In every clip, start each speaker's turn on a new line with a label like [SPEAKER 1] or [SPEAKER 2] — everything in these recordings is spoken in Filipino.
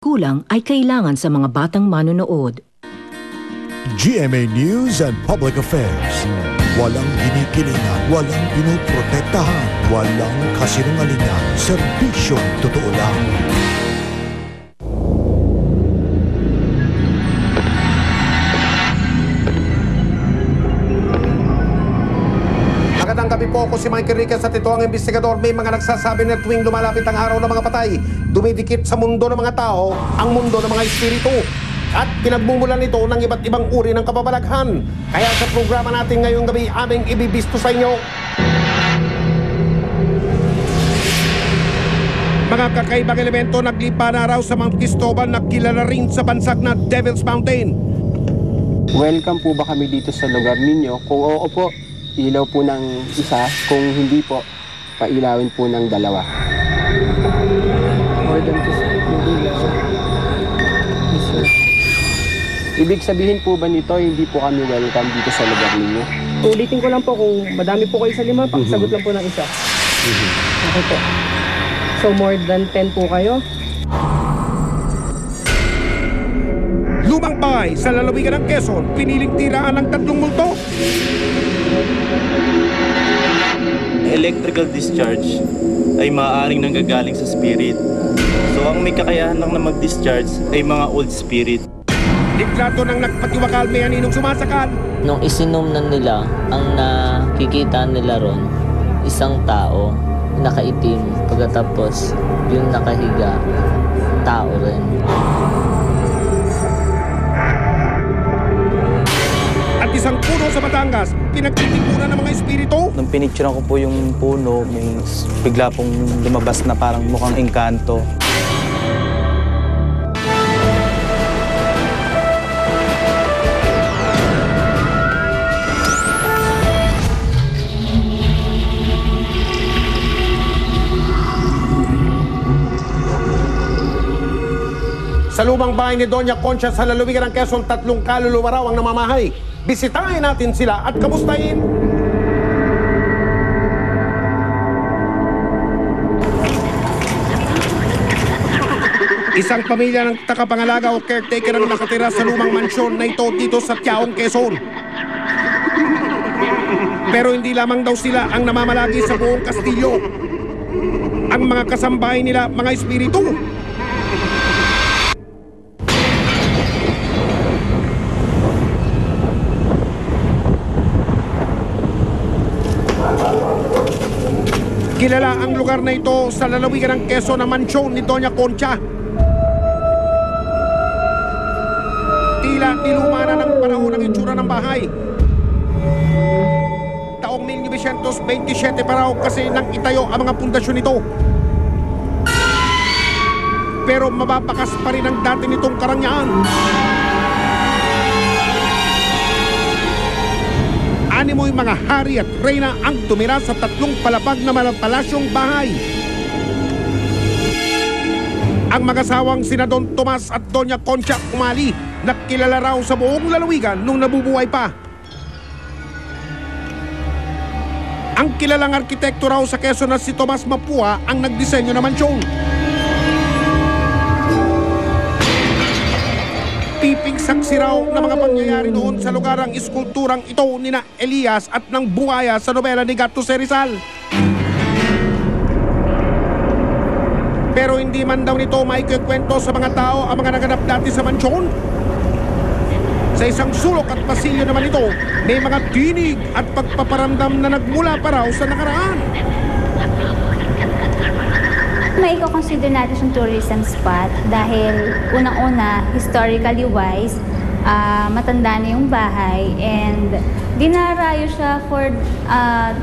[SPEAKER 1] kulang ay kailangan sa mga batang manonood.
[SPEAKER 2] GMA News and Public Affairs. Walang ginikilingan, walang pinoprotektahan, walang kasinungalingan, serbisyong totoo lang.
[SPEAKER 3] Magandang gabi po, ako si Michael Riquez at ito ang investigador. May mga nagsasabi na tuwing lumalapit ang araw ng mga patay, dumidikit sa mundo ng mga tao ang mundo ng mga espiritu. At pinagmumulan ito ng iba't ibang uri ng kababalaghan. Kaya sa programa natin ngayong gabi, aming ibibisto sa inyo mga kakaibang elemento naglipa na raw sa Mount Cristobal na kilala rin sa bansag na Devil's Mountain.
[SPEAKER 4] Welcome po ba kami dito sa lugar ninyo? Kung oo po, ilaw po ng isa. Kung hindi po, pailawin po ng dalawa. More than just ilaw. Yes, sir. Ibig sabihin po ba nito, hindi po kami welcome dito sa lugar ninyo?
[SPEAKER 5] Ulitin ko lang po, kung madami po kayo sa lima, pakisagot lang po ng isa. Okay po. So more than 10 po kayo?
[SPEAKER 3] Lumang bahay sa lalawigan ng Quezon, piniling tiraan ng 3 multo.
[SPEAKER 6] Electrical discharge ay maaaring nanggagaling sa spirit. So ang may kakayahan lang na mag-discharge ay mga old spirit.
[SPEAKER 3] Liplato ng nagpatiwakal, may aninong sumasakal.
[SPEAKER 7] Nung isinom na nila, ang nakikita nila ron, isang tao, nakaitim. Pagkatapos, yung nakahiga, tao rin.
[SPEAKER 3] At isang puno sa Batangas, pinagtitipunan ng mga espiritu.
[SPEAKER 6] Nung pinicturean ko po yung puno, may bigla pong lumabas na parang mukhang engkanto.
[SPEAKER 3] Sa lumang bahay ni Doña Concha sa lalawigan ng Quezon, 3 kaluluwa raw ang namamahay. Bisitahin natin sila at kamustahin. Isang pamilya ng takapangalaga o caretaker ang nakatira sa lumang mansyon na ito dito sa Tiaong, Quezon. Pero hindi lamang daw sila ang namamalagi sa buong kastilyo. Ang mga kasambahay nila, mga espiritu. Kilala ang lugar na ito sa lalawigan ng Quezon na mansyon ni Doña Concha. Tila niluma na ng panahon ng itsura ng bahay. Taong 1927 pa raw kasi nang itayo ang mga pundasyon nito. Pero mababakas pa rin ang dati nitong karangyaan. Animoy mga hari at reyna ang tumira sa 3 palapag na malapalasyong bahay. Ang mag-asawang sina Don Tomas at Doña Concha Umali na kilala raw sa buong lalawigan nung nabubuhay pa. Ang kilalang arkitekto raw sa Quezon na si Tomas Mapua ang nagdisenyo ng mansyon. Tiping saksi raw na mga pangyayari noon sa lugar ang iskulturang ito nina Elias at ng Buhaya sa nobela ni Gato C. Rizal. Pero hindi man daw nito maikikwento sa mga tao ang mga naganap dati sa mansyon. Sa isang sulok at pasilyo naman ito, may mga tinig at pagpaparamdam na nagmula pa raw sa nakaraan.
[SPEAKER 8] May i-consider natin siyang tourism spot dahil unang-una, historically wise, matanda na yung bahay and dinarayo siya for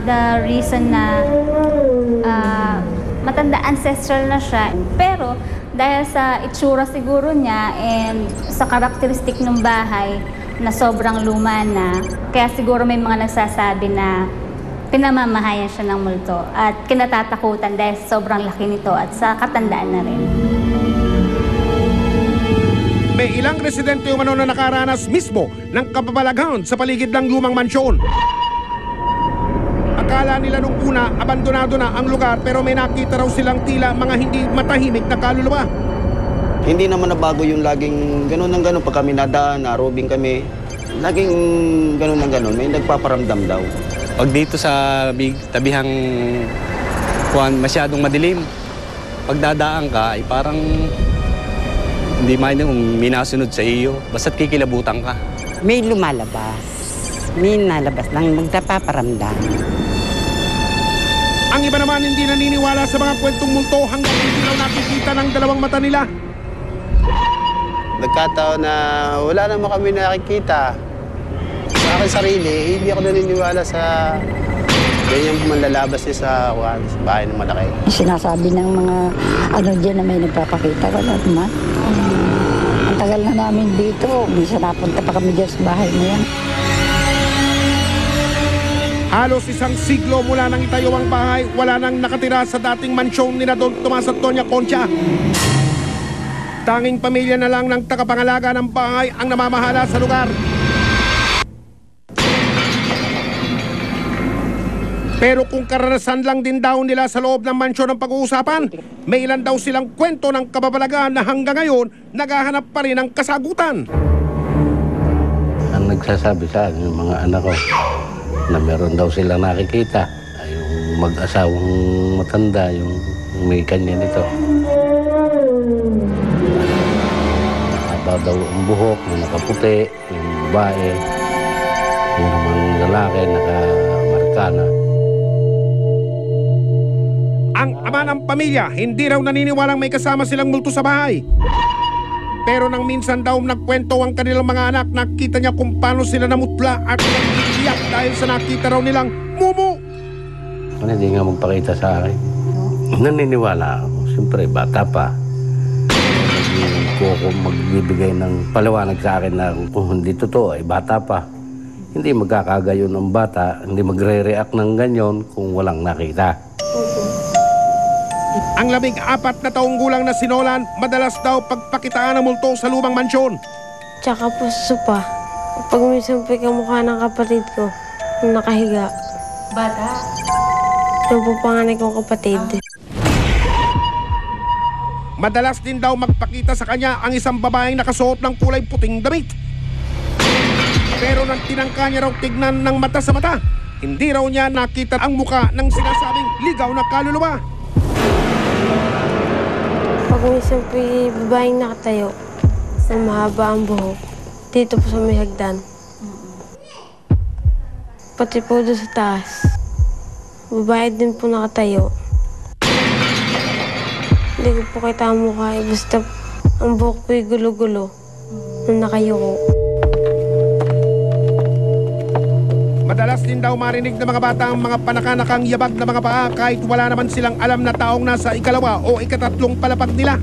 [SPEAKER 8] the reason na matanda, ancestral na siya. Pero dahil sa itsura siguro niya and sa karakteristik ng bahay na sobrang luma na, kaya siguro may mga nagsasabi na pinamamahayan siya ng multo at kinatatakutan dahil sobrang laki nito at sa katandaan na rin.
[SPEAKER 3] May ilang residente umano na nakaranas mismo ng kababalaghan sa paligid ng lumang mansyon. Akala nila nung una abandonado na ang lugar pero may nakita raw silang tila mga hindi matahimik na kaluluwa.
[SPEAKER 9] Hindi naman nabago yung laging ganun ng ganun. Pag kami nadaan, narobing kami, laging ganun ng ganun. May nagpaparamdam daw.
[SPEAKER 10] Pag dito sa tabihang masyadong madilim, pag dadaan ka, ay parang hindi mainam kung minasunod sa iyo. Basta't kikilabutan ka.
[SPEAKER 11] May lumalabas. May nalabas lang magpaparamdam.
[SPEAKER 3] Ang iba naman hindi naniniwala sa mga kwentong multo hanggang hindi raw nakikita ng dalawang mata nila.
[SPEAKER 9] Nagkataon na wala naman kami nakikita. Sa akin sarili, hindi ako naniniwala sa ganyan manlalabas niya sa bahay ng malaki.
[SPEAKER 12] Sinasabi ng mga dyan na may nagpapakita, wala naman. Ang tagal na namin dito, minsan napunta pa kami dyan sa bahay na yan.
[SPEAKER 3] Halos isang siglo mula nang itayo ang bahay, wala nang nakatira sa dating mansyon ni Don Tomas at Doña Concha. Tanging pamilya na lang ng tagapangalaga ng bahay ang namamahala sa lugar. Pero kung karanasan lang din daw nila sa loob ng mansyon ng pag-uusapan, may ilan daw silang kwento ng kababalagaan na hanggang ngayon naghahanap pa rin ng kasagutan.
[SPEAKER 13] Ang nagsasabi sa akin, yung mga anak ko, na meron daw silang nakikita. Yung mag-asawang matanda, yung may kanya nito. Haba daw ang buhok, na nakaputi, yung babae, yung naman lalaki, nakamarkana.
[SPEAKER 3] Ang ama ng pamilya, hindi raw naniniwalang may kasama silang multo sa bahay. Pero nang minsan daw nagkwento ang kanilang mga anak, nakita niya kung paano sila namutla at nag-iiyak dahil sa nakita raw nilang mumu.
[SPEAKER 13] Hindi nga magpakita sa akin. Naniniwala ako. Siyempre, bata pa. Hindi ko magbibigay ng paliwanag sa akin na kung hindi totoo, ay bata pa. Hindi magkakagayon ng bata, hindi magre-react ng ganyan kung walang nakita.
[SPEAKER 3] Ang 14 na taong gulang na si Nolan, madalas daw pagpakitaan ng multo sa lumang mansyon.
[SPEAKER 14] Tsaka po supa. Pag minsan po kamukha ng kapatid ko, nakahiga.
[SPEAKER 8] Bata?
[SPEAKER 14] Yung po panganay kong kapatid.
[SPEAKER 3] Madalas din daw magpakita sa kanya ang isang babaeng nakasuot ng kulay puting damit. Pero nang tinangka niya raw tignan ng mata sa mata, hindi raw niya nakita ang muka ng sinasabing ligaw na kaluluwa.
[SPEAKER 14] Pag minsan po yung babaeng nakatayo, na mahaba ang buhok, dito po sa may hagdan. Pati po doon sa taas, babae din po nakatayo. Hindi ko po kita ang mukha, basta ang buhok po yung gulo-gulo na nakayuko.
[SPEAKER 3] Madalas din daw marinig ng mga bata ang mga panakanakang yabag na mga paa kahit wala naman silang alam na taong nasa ikalawa o ikatatlong palapag nila.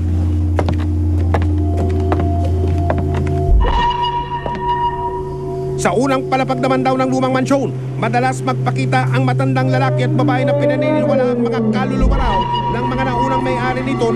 [SPEAKER 3] Sa unang palapag naman daw ng lumang mansyon, madalas magpakita ang matandang lalaki at babae na pinaniniwala ang mga kaluluwa raw ng mga naunang may-ari nito.